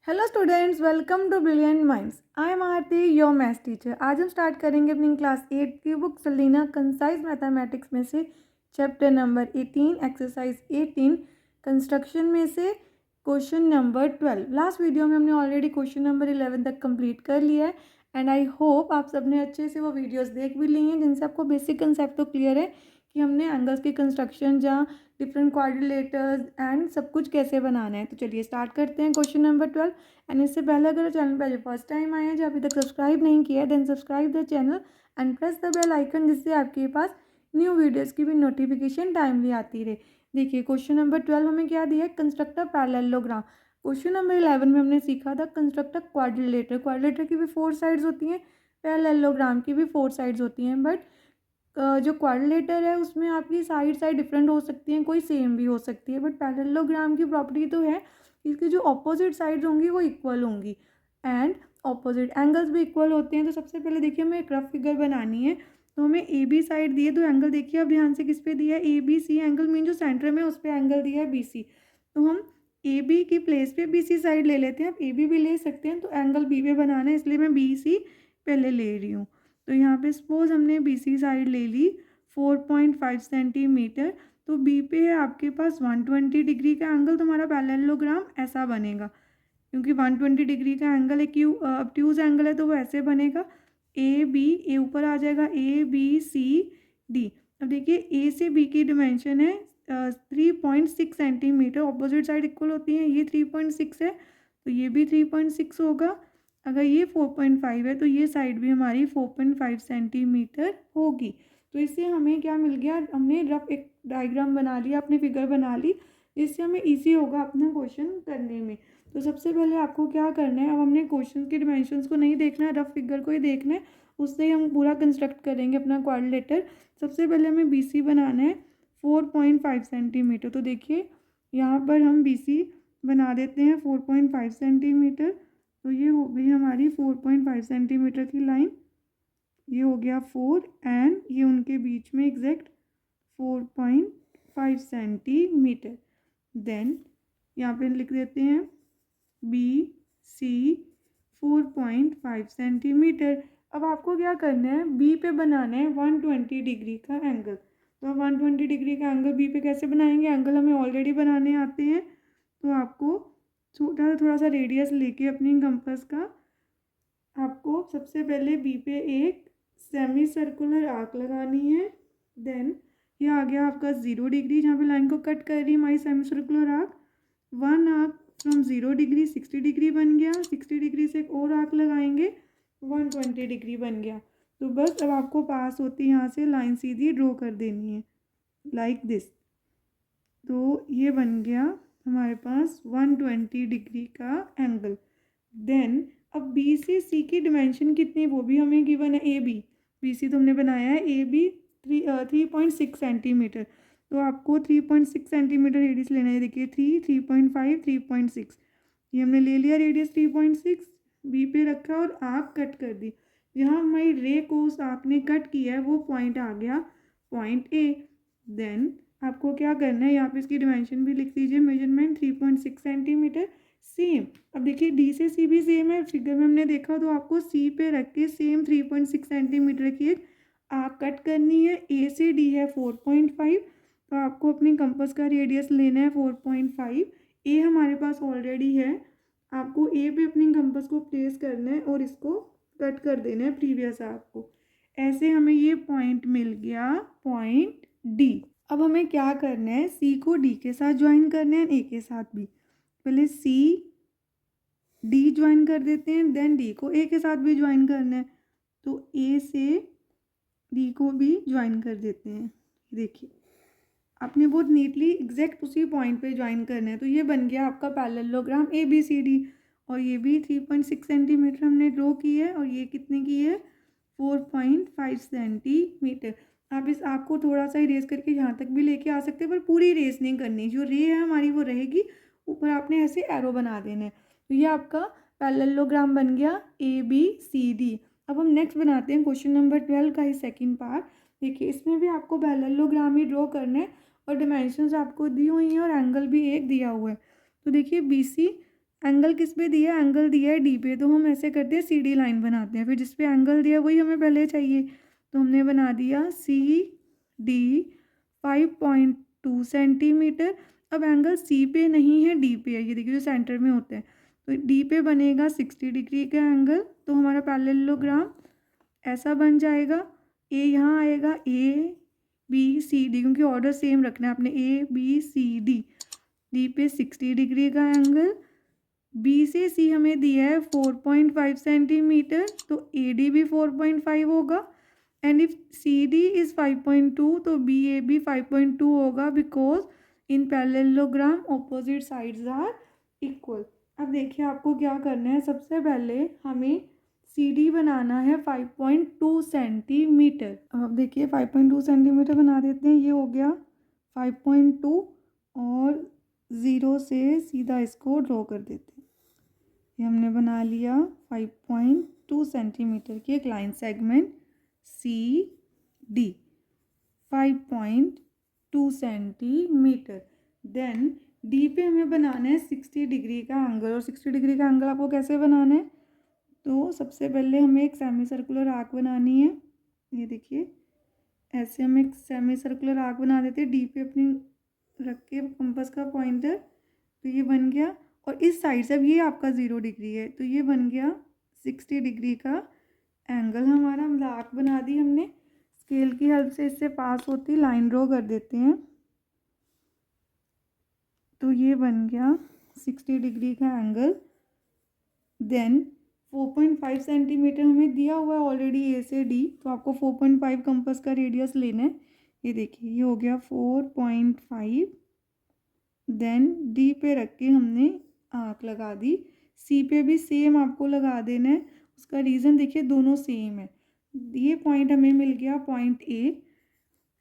Hello students, welcome to brilliant minds. I am Aarti, your maths teacher. आज हम start करेंगे अपनी क्लास 8 की बुक सलीना कंसाइज मैथमेटिक्स में से चैप्टर नंबर 18 एक्सरसाइज 18 कंस्ट्रक्शन में से क्वेश्चन नंबर 12। लास्ट वीडियो में हमने ऑलरेडी क्वेश्चन नंबर 11 तक कंप्लीट कर लिया है एंड आई होप आप सबने अच्छे से वो वीडियोस देख भी ली हैं, जिनसे आपको बेसिक कंसेप्ट तो क्लियर है कि हमने एंगल्स की कंस्ट्रक्शन जहाँ डिफरेंट क्वाड्रिलेटर्स एंड सब कुछ कैसे बनाना है। तो चलिए स्टार्ट करते हैं क्वेश्चन नंबर 12। एंड इससे पहले अगर चैनल पर फर्स्ट टाइम आए हैं, जो अभी तक सब्सक्राइब नहीं किया है, then subscribe the channel and press the bell icon, जिससे आपके पास न्यू वीडियोस की भी नोटिफिकेशन टाइमली आती रहे। देखिए क्वेश्चन नंबर 12 हमें क्या दिया है, construct a parallelogram. Question number 11 में हमने सीखा था कंस्ट्रक्ट अ क्वाड्रिलेटर। क्वाड्रिलेटर की भी 4 साइड्स होती हैं, पैरेललोग्राम की भी 4 साइड्स होती हैं, बट जो क्वाड्रिलेटर है उसमें आपकी साइड डिफरेंट हो सकती हैं, कोई सेम भी हो सकती है, बट पैरेललोग्राम की प्रॉपर्टी तो है इसकी जो ऑपोजिट साइड्स होंगी वो इक्वल होंगी एंड ऑपोजिट एंगल्स भी इक्वल होते हैं। तो सबसे पहले देखिए हमें एक रफ फिगर बनानी है। तो हमें ए बी साइड दिए, तो एंगल देखिए अब ध्यान से किस पे दिया है, A B C angle, mean जो सेंटर में उस पर एंगल दिया है बी सी। तो हम ए बी की प्लेस पे बी सी साइड ले लेते हैं। आप ए बी भी ले सकते हैं, तो एंगल बी पे बनाना है इसलिए मैं बी सी पहले ले रही हूँ। तो यहाँ पे सपोज हमने बी सी साइड ले ली 4.5 सेंटीमीटर, तो बी पे है आपके पास 120 डिग्री का एंगल। तुम्हारा पैरेललोग्राम ऐसा बनेगा, क्योंकि 120 डिग्री का एंगल एक ऑब्ट्यूज एंगल है, तो वो ऐसे बनेगा। ए बी, ए ऊपर आ जाएगा, ए बी सी डी। अब देखिए ए से बी की डिमेंशन है 3.6 सेंटीमीटर। ऑपोजिट साइड इक्वल होती हैं, ये 3.6 है तो ये भी 3.6 होगा। अगर ये 4.5 है तो ये साइड भी हमारी 4.5 सेंटीमीटर होगी। तो इससे हमें क्या मिल गया, हमने रफ एक डायग्राम बना लिया, अपनी फिगर बना ली, जिससे हमें इजी होगा अपना क्वेश्चन करने में। तो सबसे पहले आपको क्या करना है, अब हमने क्वेश्चन के डिमेंशंस को नहीं देखना है, रफ फिगर को ही देखना है, उससे ही हम पूरा कंस्ट्रक्ट करेंगे अपना क्वाड्रिलेटर। सबसे पहले हमें बी सी बनाना है 4.5 सेंटीमीटर। तो देखिए यहाँ पर हम बी सी बना देते हैं 4.5 सेंटीमीटर। तो ये हो गई हमारी 4.5 सेंटीमीटर की लाइन, ये हो गया 4 एंड ये उनके बीच में एग्जैक्ट 4.5 सेंटीमीटर। देन यहाँ पे लिख देते हैं बी सी 4.5 सेंटीमीटर। अब आपको क्या करना है, बी पे बनाना है 120 डिग्री का एंगल। तो 120 डिग्री का एंगल बी पे कैसे बनाएंगे, एंगल हमें ऑलरेडी बनाने आते हैं। तो आपको थोड़ा सा रेडियस लेके अपनी कंपास का, आपको सबसे पहले बी पे एक सेमी सर्कुलर आर्क लगानी है। देन ये आ गया आपका 0 डिग्री, जहाँ पे लाइन को कट कर रही है हमारी semi circular arc. One arc from 0 degree 60 degree बन गया। 60 डिग्री से एक और आर्क लगाएंगे, 120 डिग्री बन गया। तो बस अब आपको पास होती यहाँ से लाइन सीधी ड्रॉ कर देनी है लाइक दिस। तो ये बन गया हमारे पास 120 डिग्री का एंगल। देन अब बी से सी की डिमेंशन कितनी, वो भी हमें गिवन है। ए बी, बी सी तो हमने बनाया है, ए बी 3.6 सेंटीमीटर। तो आपको 3.6 सेंटीमीटर रेडियस लेना है। देखिए 3.5 3.6, ये हमने ले लिया रेडियस 3.6, बी पे रखा और आर्क कट कर दी। जहाँ हमारी रे को उस आर्क ने कट किया है वो पॉइंट आ गया पॉइंट ए। देन आपको क्या करना है, यहाँ पे इसकी डिमेंशन भी लिख दीजिए, मेजरमेंट 3.6 सेंटीमीटर। सेम अब देखिए डी से सी भी सेम है, फिगर में हमने देखा। तो आपको सी पे रख के सेम 3.6 सेंटीमीटर की एक आर्क कट करनी है। ए से डी है 4.5, तो आपको अपनी कंपास का रेडियस लेना है 4.5। ए हमारे पास ऑलरेडी है, आपको ए पे अपनी कंपास को प्लेस करना है और इसको कट कर देना है प्रीवियस आर्क को। ऐसे हमें ये पॉइंट मिल गया, पॉइंट डी। अब हमें क्या करना है, सी को डी के साथ ज्वाइन करना है, ए के साथ भी। पहले सी डी ज्वाइन कर देते हैं, देन डी को ए के साथ भी ज्वाइन करना है। तो ए से डी को भी ज्वाइन कर देते हैं। देखिए आपने बहुत नीटली एग्जैक्ट उसी पॉइंट पे ज्वाइन करना है। तो ये बन गया आपका parallelogram A B C D. और ये भी 3.6 सेंटीमीटर हमने ड्रॉ की है, और ये कितने की है, 4.5 सेंटीमीटर। आप इस आर्क को थोड़ा सा इरेज करके यहाँ तक भी लेके आ सकते हैं, पर पूरी इरेज नहीं करनी, जो रे है हमारी वो रहेगी, ऊपर आपने ऐसे एरो बना देना है। तो ये आपका पैरेललोग्राम बन गया ए बी सी डी। अब हम नेक्स्ट बनाते हैं क्वेश्चन नंबर 12 का ही सेकंड पार्ट। देखिए इसमें भी आपको पैरेललोग्राम ही ड्रॉ करना है, और डिमेंशंस आपको दी हुई हैं और एंगल भी एक दिया हुआ है। तो देखिए बी सी एंगल किस पे दिया है, एंगल दिया है डी पे, तो हम ऐसे करते हैं सी डी लाइन बनाते हैं, फिर जिस पे एंगल दिया वही हमें पहले चाहिए, तो हमने बना दिया सी डी 5.2 सेंटीमीटर। अब एंगल सी पे नहीं है डी पे है, ये देखिए जो सेंटर में होते हैं, तो डी पे बनेगा 60 डिग्री का एंगल, तो हमारा पैरेललोग्राम ऐसा बन जाएगा। ए यहाँ आएगा, ए बी सी डी, क्योंकि ऑर्डर सेम रखना है आपने, A B C D, D पे 60 डिग्री का एंगल, बी से सी हमें दिया है 4.5 सेंटीमीटर, तो ए डी भी 4.5 होगा, and if C D is 5.2 तो बी ए भी 5.2 होगा, because in parallelogram opposite sides are equal. अब देखिए आपको क्या करना है, सबसे पहले हमें सी डी बनाना है 5.2 सेंटीमीटर। अब देखिए 5.2 सेंटीमीटर बना देते हैं, ये हो गया 5.2 और 0 से सीधा इसको ड्रॉ कर देते हैं। ये हमने बना लिया 5.2 सेंटीमीटर की एक line segment C D 5.2 centimetre. Then D पे हमें बनाना है 60 डिग्री का एंगल, और 60 डिग्री का एंगल आपको कैसे बनाना है, तो सबसे पहले हमें एक सेमी सर्कुलर आर्क बनानी है। ये देखिए ऐसे हम एक सेमी सर्कुलर आर्क बना देते हैं, डी पे अपनी रख के कंपास का पॉइंटर, तो ये बन गया। और इस साइड से अब ये आपका 0 डिग्री है, तो ये बन गया 60 डिग्री का एंगल हमारा, मतलब आर्क बना दी हमने। स्केल की हेल्प से इससे पास होती लाइन ड्रॉ कर देते हैं, तो ये बन गया 60 डिग्री का एंगल। देन 4.5 सेंटीमीटर हमें दिया हुआ है ऑलरेडी ए से डी, तो आपको 4.5 कंपास का रेडियस लेना है। ये देखिए ये हो गया 4.5। देन डी पे रख के हमने आर्क लगा दी, सी पे भी सेम आपको लगा देना है। उसका रीज़न देखिए दोनों सेम है, ये पॉइंट हमें मिल गया पॉइंट ए,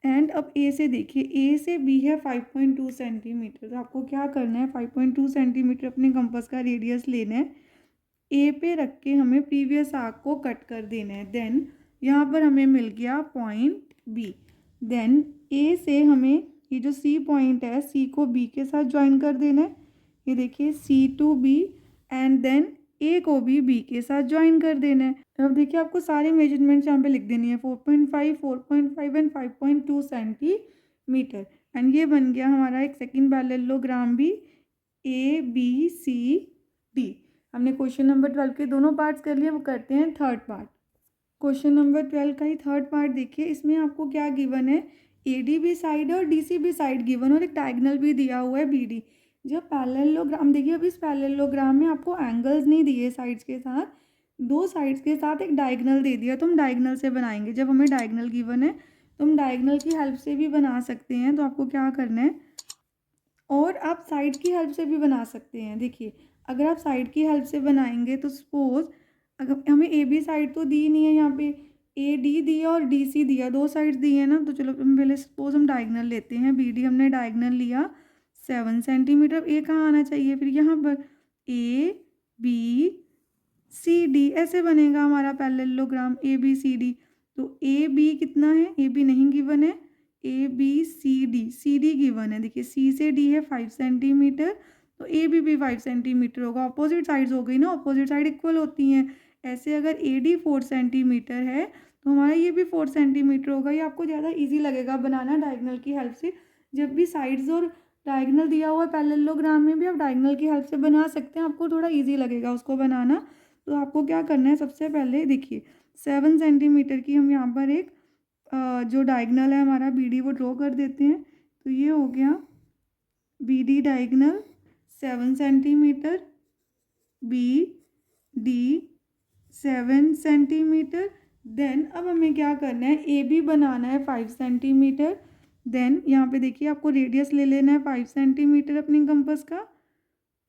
एंड अब ए से देखिए, ए से बी है 5.2 सेंटीमीटर, तो आपको क्या करना है 5.2 सेंटीमीटर अपने कंपास का रेडियस लेना है, ए पे रख के हमें प्रीवियस आर्क को कट कर देना है। देन यहाँ पर हमें मिल गया पॉइंट बी। देन ए से हमें ये जो सी पॉइंट है, सी को बी के साथ ज्वाइन कर देना है। ये देखिए सी टू बी, एंड देन ए को भी बी के साथ ज्वाइन कर देना है। अब देखिए आपको सारे मेजरमेंट्स यहाँ पे लिख देनी है, 4.5, 4.5 एंड 5.2 सेंटीमीटर। एंड ये बन गया हमारा एक सेकेंड पैरेललोग्राम भी, ए बी सी डी। हमने क्वेश्चन नंबर 12 के दोनों पार्ट्स कर लिए, वो करते हैं थर्ड पार्ट। क्वेश्चन नंबर 12 का ही थर्ड पार्ट देखिए, इसमें आपको क्या गिवन है, ए डी भी साइड और डी सी भी साइड गिवन, और एक डायगोनल भी दिया हुआ है बी डी। जब पैरेललोग्राम देखिए, अब इस पैरेललोग्राम में आपको एंगल्स नहीं दिए साइड्स के साथ, दो साइड्स के साथ एक डायगोनल दे दिया, तो हम डायगोनल से बनाएंगे। जब हमें डायगोनल गिवन है तो हम डायगोनल की हेल्प से भी बना सकते हैं, तो आपको क्या करना है, और आप साइड की हेल्प से भी बना सकते हैं। देखिए अगर आप साइड की हेल्प से बनाएंगे तो सपोज अगर हमें ए बी साइड तो दी नहीं है, यहाँ पे ए डी दिया और डी सी दिया, दो साइड्स दिए हैं ना, तो चलो हम पहले सपोज हम डायगोनल लेते हैं। बी डी हमने डायगोनल लिया 7 सेंटीमीटर, ए कहाँ आना चाहिए फिर, यहाँ पर ए बी सी डी, ऐसे बनेगा हमारा parallelogram A B C D. तो ए बी कितना है, ए बी नहीं गिवन है, A B C D given है। देखिए सी से डी है 5 सेंटीमीटर, तो ए बी भी 5 सेंटीमीटर होगा। अपोजिट साइड्स हो गई ना, अपोजिट साइड इक्वल होती हैं। ऐसे अगर ए डी 4 सेंटीमीटर है तो हमारा ये भी 4 सेंटीमीटर होगा। ये आपको ज़्यादा ईजी लगेगा बनाना डायगोनल की हेल्प से। जब भी साइड्स और डायगोनल दिया हुआ है पैरेललोग्राम में भी आप डायगोनल की हेल्प से बना सकते हैं, आपको थोड़ा ईजी लगेगा उसको बनाना। तो आपको क्या करना है, सबसे पहले देखिए 7 सेंटीमीटर की हम यहाँ पर एक जो डायगोनल है हमारा बी डी वो ड्रॉ कर देते हैं। तो ये हो गया B D diagonal 7 centimetre, B D 7 centimetre. Then अब हमें क्या करना है, ए बी बनाना है 5 सेंटीमीटर। देन यहाँ पे देखिए आपको रेडियस ले लेना है 5 सेंटीमीटर अपनी कंपास का,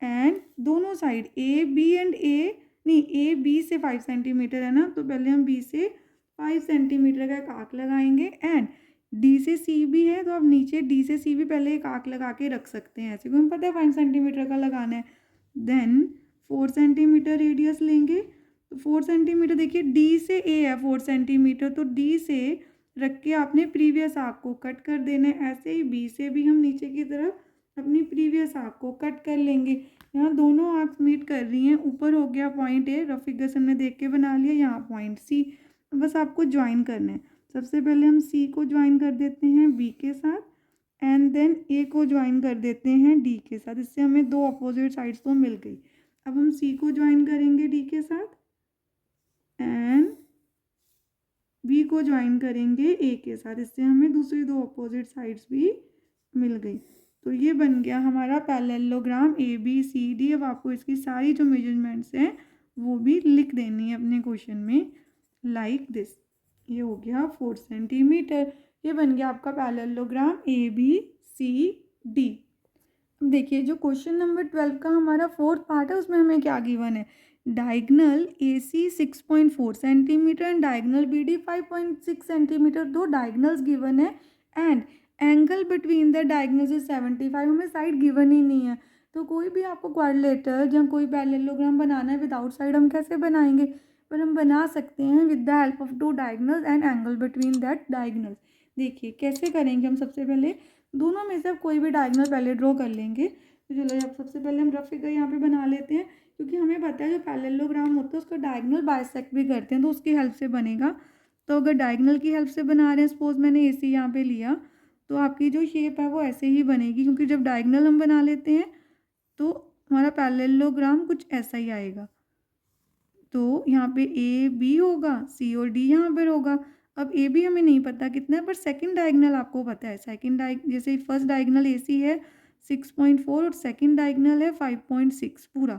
एंड दोनों साइड ए बी एंड ए नहीं, ए बी से 5 सेंटीमीटर है ना, तो पहले हम बी से 5 सेंटीमीटर का एक आर्क लगाएंगे, एंड डी से सी भी है तो आप नीचे डी से सी भी पहले एक आर्क लगा के रख सकते हैं, ऐसे क्योंकि पता है 5 सेंटीमीटर का लगाना है। देन 4 सेंटीमीटर रेडियस लेंगे, तो 4 सेंटीमीटर देखिए डी से ए है 4 सेंटीमीटर, तो डी से रख के आपने प्रीवियस आर्क को कट कर देना है। ऐसे ही बी से भी हम नीचे की तरफ अपनी प्रीवियस आर्क को कट कर लेंगे। यहाँ दोनों आर्क्स मीट कर रही हैं, ऊपर हो गया पॉइंट ए, रफ फिगर से हमने देख के बना लिया, यहाँ पॉइंट सी, बस आपको ज्वाइन करना है। सबसे पहले हम सी को ज्वाइन कर देते हैं बी के साथ, एंड देन ए को ज्वाइन कर देते हैं डी के साथ। इससे हमें दो अपोजिट साइड्स तो मिल गई। अब हम सी को ज्वाइन करेंगे डी के साथ एंड बी को ज्वाइन करेंगे ए के साथ। इससे हमें दूसरी दो अपोजिट साइड्स भी मिल गई। तो ये बन गया हमारा parallelogram A B C D. अब आपको इसकी सारी जो मेजरमेंट्स हैं वो भी लिख देनी है अपने क्वेश्चन में, लाइक दिस। ये हो गया 4 सेंटीमीटर। ये बन गया आपका parallelogram A B C D. अब देखिए जो क्वेश्चन नंबर 12 का हमारा फोर्थ पार्ट है उसमें हमें क्या गिवन है, diagonal A C 6.4 centimetre and diagonal B D 5.6 centimetre. दो डायगनल्स गिवन है and angle between the diagonals is 75। हमें साइड गिवन ही नहीं है, तो कोई भी आपको क्वाड्रिलेटरल या कोई पैरेललोग्राम बनाना है विदाउट साइड हम कैसे बनाएंगे, पर हम बना सकते हैं with the help of two diagonals and angle between that diagonals. देखिए कैसे करेंगे, हम सबसे पहले दोनों में से कोई भी डायगनल पहले ड्रॉ कर लेंगे। तो चलो अब सबसे पहले हम रफ फिगर यहाँ पे बना लेते हैं, क्योंकि हमें पता है जो पैरेललोग्राम होता है उसका डायगनल बाइसेक्ट भी करते हैं, तो उसकी हेल्प से बनेगा। तो अगर डायगनल की हेल्प से बना रहे हैं, सपोज मैंने ए सी यहाँ पे लिया, तो आपकी जो शेप है वो ऐसे ही बनेगी, क्योंकि जब डायगनल हम बना लेते हैं तो हमारा पैरेललोग्राम कुछ ऐसा ही आएगा। तो यहाँ पे ए बी होगा, सी और डी यहाँ पर होगा। अब ए बी हमें नहीं पता कितना है, पर सेकंड डायगनल आपको पता है। सेकंड जैसे फर्स्ट डायगनल ए सी है 6.4 और सेकंड डायगनल है 5.6 पूरा।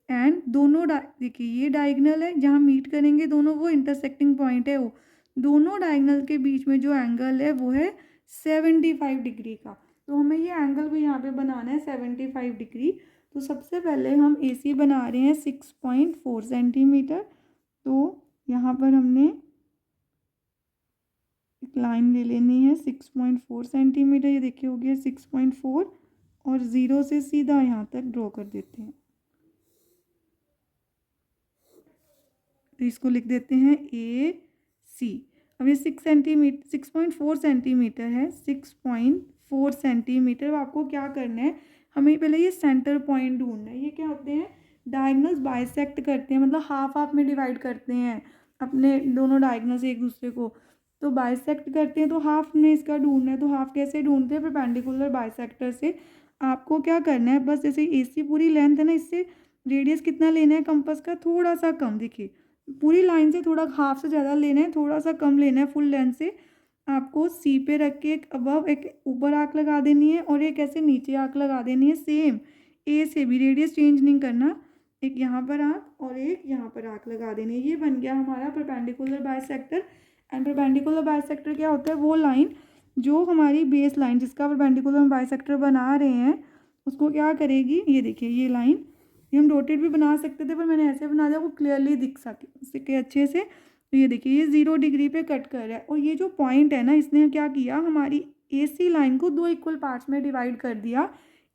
एंड दोनों देखिए ये डायगनल है जहाँ मीट करेंगे दोनों, वो इंटरसेक्टिंग पॉइंट है वो। दोनों डायगनल के बीच में जो एंगल है वो है 75 डिग्री का। तो हमें ये एंगल भी यहाँ पे बनाना है 75 डिग्री। तो सबसे पहले हम ए सी बना रहे हैं 6.4 सेंटीमीटर। तो यहाँ पर हमने एक लाइन ले लेनी है 6.4 सेंटीमीटर। ये देखिए हो गया 6.4 और 0 से सीधा यहाँ तक ड्रॉ कर देते हैं। तो इसको लिख देते हैं ए सी। अब ये 6.4 सेंटीमीटर है, 6.4 सेंटीमीटर। आपको क्या करना है, हमें पहले ये सेंटर पॉइंट ढूंढना है। ये क्या होते हैं, डायगनल्स बाइसेक्ट करते हैं, मतलब हाफ हाफ में डिवाइड करते हैं अपने दोनों डायगनल्स एक दूसरे को। तो बाइसेक्ट करते हैं, तो हाफ में इसका ढूंढना है। तो हाफ कैसे ढूंढते हैं, परपेंडिकुलर बाइसेक्टर से। आपको क्या करना है, बस जैसे ए सी पूरी लेंथ है ना, इससे रेडियस कितना लेना है कंपास का, थोड़ा सा कम। देखिए पूरी लाइन से थोड़ा हाफ से ज़्यादा लेना है, थोड़ा सा कम लेना है फुल लेंथ से। आपको सी पे रख के एक अबव एक ऊपर आर्क लगा देनी है और एक ऐसे नीचे आर्क लगा देनी है। सेम ए से भी रेडियस चेंज नहीं करना, एक यहाँ पर आर्क और एक यहाँ पर आर्क लगा देनी है। ये बन गया हमारा perpendicular bisector. And perpendicular bisector क्या होता है, वो लाइन जो हमारी बेस लाइन जिसका परपेंडिकुलर हम बाइसेक्टर बना रहे हैं उसको क्या करेगी, ये देखिए ये लाइन, ये हम डॉटेड भी बना सकते थे पर मैंने ऐसे बना दिया वो क्लियरली दिख सके अच्छे से। तो ये देखिए ये 0 डिग्री पे कट कर रहा है। और ये जो पॉइंट है ना, इसने क्या किया, हमारी ए सी लाइन को दो इक्वल पार्ट्स में डिवाइड कर दिया।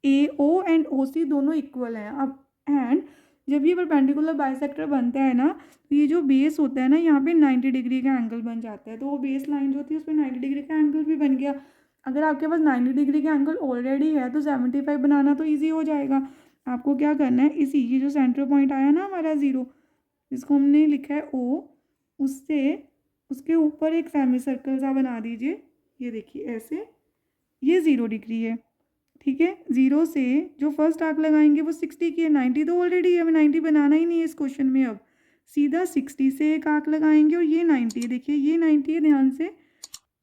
ए ओ एंड ओ सी दोनों इक्वल हैं अब। एंड जब ये परपेंडिकुलर बाइसेक्टर बनता है ना, तो ये जो बेस होता है ना, यहाँ पे 90 डिग्री का एंगल बन जाता है। तो वो बेस लाइन जो थी उसमें 90 डिग्री का एंगल भी बन गया। अगर आपके पास 90 डिग्री का एंगल ऑलरेडी है तो 75 बनाना तो ईजी हो जाएगा। आपको क्या करना है, इसी ये जो सेंटर पॉइंट आया ना हमारा 0, जिसको हमने लिखा है ओ, उससे उसके ऊपर एक सेमी सर्कल सा बना दीजिए। ये देखिए ऐसे, ये 0 डिग्री है, ठीक है। 0 से जो फर्स्ट आर्क लगाएंगे वो 60 की है, 90 तो ऑलरेडी है, हमें 90 बनाना ही नहीं है इस क्वेश्चन में। अब सीधा 60 से एक आर्क लगाएंगे और ये 90 है, देखिए ये 90 है, ध्यान से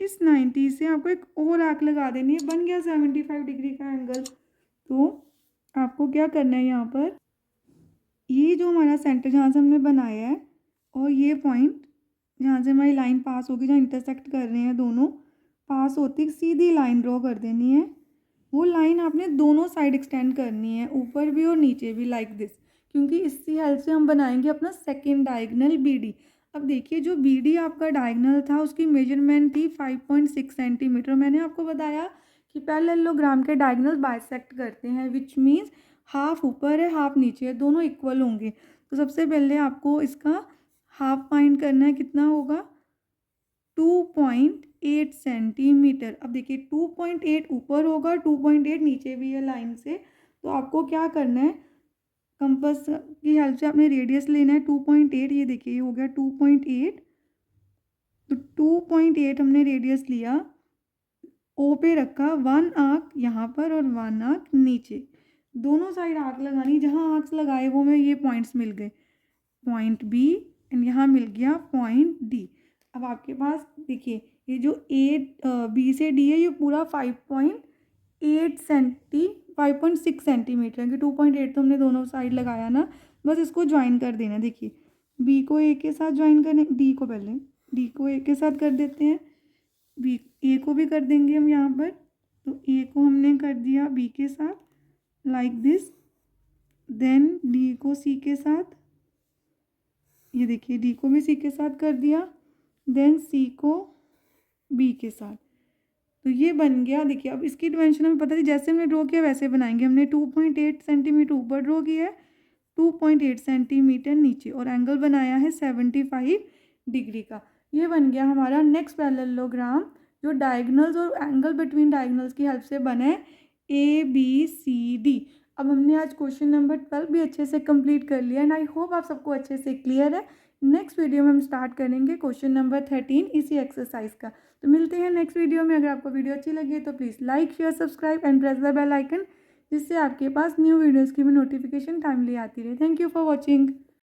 इस 90 से आपको एक और आर्क लगा देनी है, बन गया 75 डिग्री का एंगल। तो आपको क्या करना है, यहाँ पर ये जो हमारा सेंटर जहाँ से हमने बनाया है और ये पॉइंट जहाँ से हमारी लाइन पास होगी, जहाँ इंटरसेक्ट कर रहे हैं दोनों, पास होती सीधी लाइन ड्रॉ कर देनी है। वो लाइन आपने दोनों साइड एक्सटेंड करनी है, ऊपर भी और नीचे भी, लाइक दिस। क्योंकि इसकी हेल्प से हम बनाएंगे अपना सेकेंड डायगनल बी डी। अब देखिए जो बी डी आपका डायगनल था उसकी मेजरमेंट थी 5.6 सेंटीमीटर। मैंने आपको बताया कि पैरेललोग्राम के डायगनल बाइसेक्ट करते हैं, विच मीन्स हाफ ऊपर है हाफ नीचे है, दोनों इक्वल होंगे। तो सबसे पहले आपको इसका हाफ फाइंड करना है, कितना होगा 2.8 सेंटीमीटर। अब देखिए 2.8 ऊपर होगा, 2.8 नीचे भी है लाइन से। तो आपको क्या करना है, कंपास की हेल्प से आपने रेडियस लेना है 2.8। ये देखिए ये हो गया 2.8। तो 2.8 हमने रेडियस लिया, ओ पे रखा, 1 आर्क यहाँ पर और 1 आर्क नीचे, दोनों साइड आर्क लगानी, जहाँ आर्क्स लगाए वो में ये पॉइंट्स मिल गए, पॉइंट बी एंड यहाँ मिल गया पॉइंट डी। अब आपके पास देखिए ये जो बी से डी है ये पूरा 5.6 सेंटीमीटर है, कि 2.8 तो हमने दोनों साइड लगाया ना, बस इसको ज्वाइन कर देना। देखिए बी को ए के साथ ज्वाइन करने, डी को ए के साथ कर देते हैं, बी ए को भी कर देंगे हम यहाँ पर। तो ए को हमने कर दिया बी के साथ लाइक दिस, देन डी को सी के साथ, ये देखिए डी को भी सी के साथ कर दिया, देन सी को बी के साथ। तो ये बन गया। देखिए अब इसकी डिमेंशन हमें पता थी, जैसे हमने ड्रॉ किया वैसे बनाएंगे। हमने 2.8 सेंटीमीटर ऊपर ड्रॉ किया है, 2.8 सेंटीमीटर नीचे, और एंगल बनाया है 75 डिग्री का। ये बन गया हमारा नेक्स्ट पैरेललोग्राम, जो डायगोनल्स और एंगल बिटवीन डायगोनल्स की हेल्प से बना है ABCD। अब हमने आज क्वेश्चन नंबर 12 भी अच्छे से कंप्लीट कर लिया एंड आई होप आप सबको अच्छे से क्लियर है। नेक्स्ट वीडियो में हम स्टार्ट करेंगे क्वेश्चन नंबर 13 इसी एक्सरसाइज का। तो मिलते हैं नेक्स्ट वीडियो में। अगर आपको वीडियो अच्छी लगी तो please like share subscribe and press the bell icon, जिससे आपके पास न्यू वीडियोज़ की भी नोटिफिकेशन टाइमली आती रहे। Thank you for watching.